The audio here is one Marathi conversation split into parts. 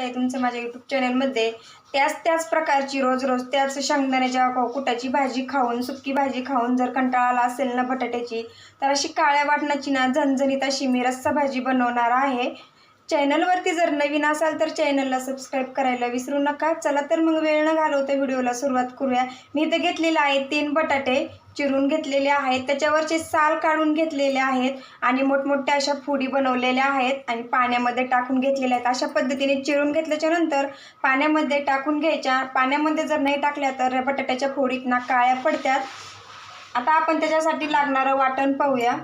आहे तुमचं माझ्या यूट्यूब चॅनलमध्ये। त्याच प्रकारची रोज त्याच शेंगदाण्याच्या कुटाची भाजी खाऊन, सुकी भाजी खाऊन जर कंटाळा आला असेल ना बटाट्याची, तर अशी काळ्या वाटणाची ना झणझणीत अशी मी रस्सा भाजी बनवणार आहे। चॅनलवरती जर नवीन असाल तर चॅनलला सबस्क्राईब करायला विसरू नका। चला तर मग वेळ न घालवता व्हिडिओला सुरुवात करूया। मी इथे घेतलेले आहे 3 बटाटे चिरून घेतलेले आहेत, त्याच्यावरचे साल काढून घेतलेले आहेत आणि मोठमोठ्या अशा फोडी बनवलेल्या आहेत आणि पाण्यामध्ये टाकून घेतलेल्या आहेत। अशा पद्धतीने चिरून घेतल्याच्या नंतर पाण्यामध्ये टाकून घ्यायच्या। पाण्यामध्ये जर नाही टाकल्या तर बटाट्याच्या फोडीत ना काळ्या पडतात। आता आपण त्याच्यासाठी लागणारं वाटण पाहूया।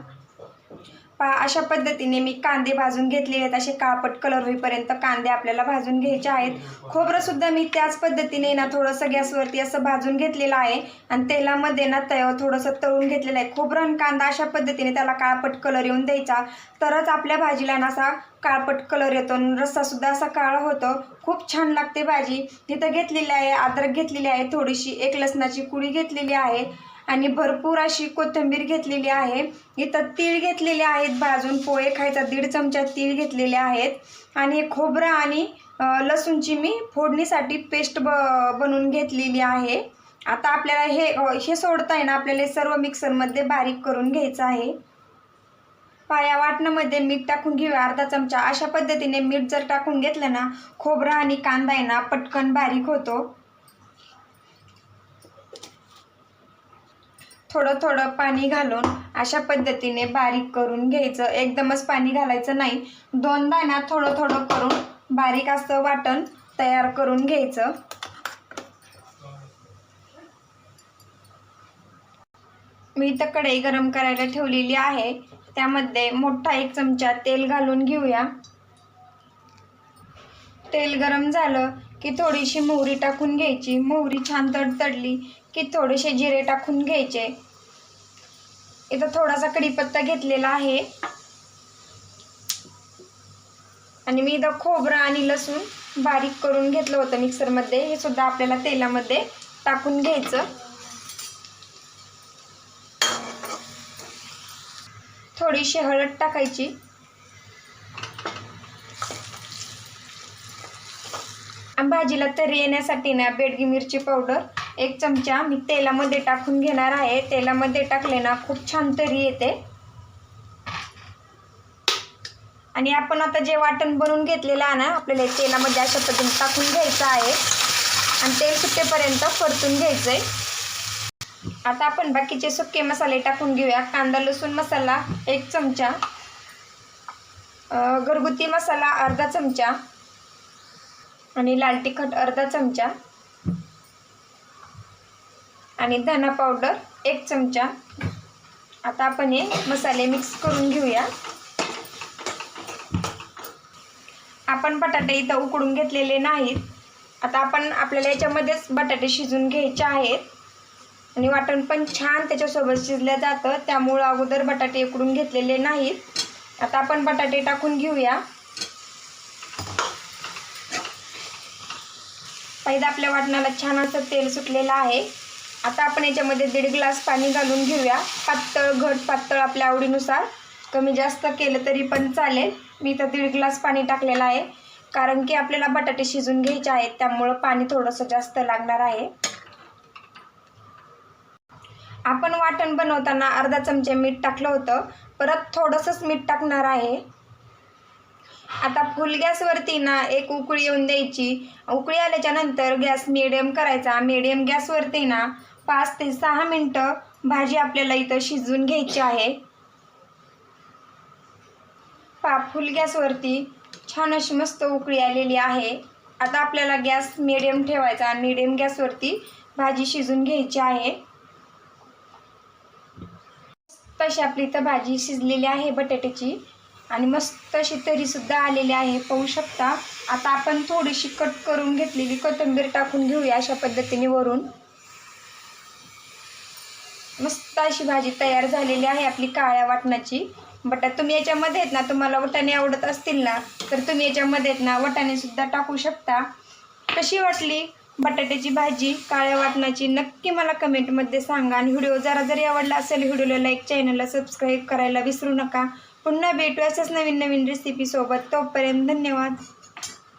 अशा पद्धतीने मी कांदे भाजून घेतलेले आहेत। असे काळपट कलर होईपर्यंत कांदे आपल्याला भाजून घ्यायचे आहेत। खोबरं सुद्धा मी त्याच पद्धतीने ना थोडंसं गॅसवरती असं भाजून घेतलेलं आहे आणि तेलामध्ये ना थोडंसं तळून घेतलेलं आहे। खोबरं आणि कांदा अशा पद्धतीने त्याला काळपट कलर येऊन द्यायचा, तरच आपल्या भाजीला ना असा काळपट कलर येतो आणि रस्सा सुद्धा असा काळा होतो। खूप छान लागते भाजी। इथं घेतलेली आहे अद्रक घेतलेली आहे, थोडीशी 1 लसणाची कुडी घेतलेली आहे आणि भरपूर अशी कोथिंबीर घेतलेली आहे। इथं तीळ घेतलेले आहेत भाजून, पोहे खायचा 1.5 चमचा तीळ घेतलेले आहेत आणि खोबरं आणि लसूणची मी फोडणीसाठी पेस्ट बनवून घेतलेली आहे। आता आपल्याला हे सोडताय ना आपल्याला सर्व मिक्सरमध्ये बारीक करून घ्यायचं आहे। या वाटणामध्ये मीठ टाकून घेऊया अर्धा चमचा। अशा पद्धतीने मीठ जर टाकून घेतलं ना खोबरं आणि कांदा आहे ना पटकन बारीक होतो। थोडं पाणी घालून अशा पद्धतीने बारीक करून घ्यायचं। एकदमच पाणी घालायचं नाही, 2दा ना थोडं करून बारीक असं वाटण तयार करून घ्यायचं। मी इथं कढई गरम करायला ठेवलेली आहे, त्यामध्ये मोठा 1 चमचा तेल घालून घेऊया। तेल गरम झालं की थोडीशी मोहरी टाकून घ्यायची। मोहरी छान तडतडली की थोडेसे जिरे टाकून घ्यायचे। इथं थोडासा कढीपत्ता घेतलेला आहे आणि मी इथं खोबरं आणि लसूण बारीक करून घेतलं होतं मिक्सरमध्ये, हे सुद्धा आपल्याला तेलामध्ये टाकून घ्यायचं। थोडीशी हळद टाकायची। भाजीला तरी येण्यासाठी ना बेडगी मिरची पावडर 1 चमचा मी तेलामध्ये टाकून घेणार आहे। तेलामध्ये टाकले ना खूप छान तरी येते। आणि आपण आता जे वाटण बनवून घेतलेलं आहे ना आपल्याला तेलामध्ये अशा पद्धतीने टाकून घ्यायचं आहे आणि तेल सुटेपर्यंत परतून घ्यायचंय। आता आपण बाकीचे सुके मसाले टाकून घेऊया। कांदा लसूण मसाला 1 चमचा, घरगुती मसाला अर्धा चमचा आणि लाल तिखट अर्धा चमचा आणि धना पावडर 1 चमचा। आता आपण हे मसाले मिक्स करून घेऊया। आपण बटाटे इथं उकडून घेतलेले नाहीत। आता आपल्याला याच्यामध्येच बटाटे शिजून घ्यायचे आहेत आणि वाटण पण छान त्याच्यासोबत शिजलं जातं, त्यामुळे अगोदर बटाटे उकडून घेतलेले नाहीत। आता आपण बटाटे टाकून घेऊया। पहिला आपल्या वाटणाला छान असं तेल सुटलेलं आहे। आता आपण याच्यामध्ये 1.5 ग्लास पाणी घालून घेऊया। पातळ घट पातळ आपल्या आवडीनुसार, कमी जास्त केलं तरी पण चालेल। मी इथं 1.5 ग्लास पाणी टाकलेलं आहे, कारण की आपल्याला बटाटे शिजून घ्यायचे आहेत, त्यामुळं पाणी थोडंसं जास्त लागणार आहे। आपण वाटण बनवताना अर्धा चमचा मीठ टाकलं होतं, परत थोडंसंच मीठ टाकणार आहे। आता फुल गॅसवरती ना 1 उकळी येऊन द्यायची। उकळी आल्याच्या नंतर गॅस मिडियम करायचा। मिडियम गॅसवरती ना 5 ते 6 मिनिटं भाजी आपल्याला इथं शिजवून घ्यायची आहे। फुल गॅसवरती छान अशी मस्त उकळी आलेली आहे। आता आपल्याला गॅस मिडियम ठेवायचा आणि मिडियम गॅसवरती भाजी शिजून घ्यायची आहे। तशी आपली इथं भाजी शिजलेली आहे बटाट्याची आणि मस्त अशी तरी सुद्धा आलेली आहे, पाहू शकता। आता आपण थोडीशी कट करून घेतलेली कोथिंबीर टाकून घेऊया अशा पद्धतीने वरून। मस्त अशी भाजी तयार झालेली आहे आपली काळ्या वाटणाची। तुम्ही याच्यामध्ये आहेत ना, तुम्हाला वाटाणे आवडत असतील ना तर तुम्ही याच्यामध्ये आहेत ना वाटाणे सुद्धा टाकू शकता। कशी वाटली बटाट्याची भाजी काळ्या वाटणाची नक्की मला कमेंटमध्ये सांगा आणि व्हिडिओ जरी आवडला असेल व्हिडिओला लाईक, चॅनलला सबस्क्राईब करायला विसरू नका। पुन्हा भेटू अशाच नवीन रेसिपी सोबत। तोपर्यंत धन्यवाद।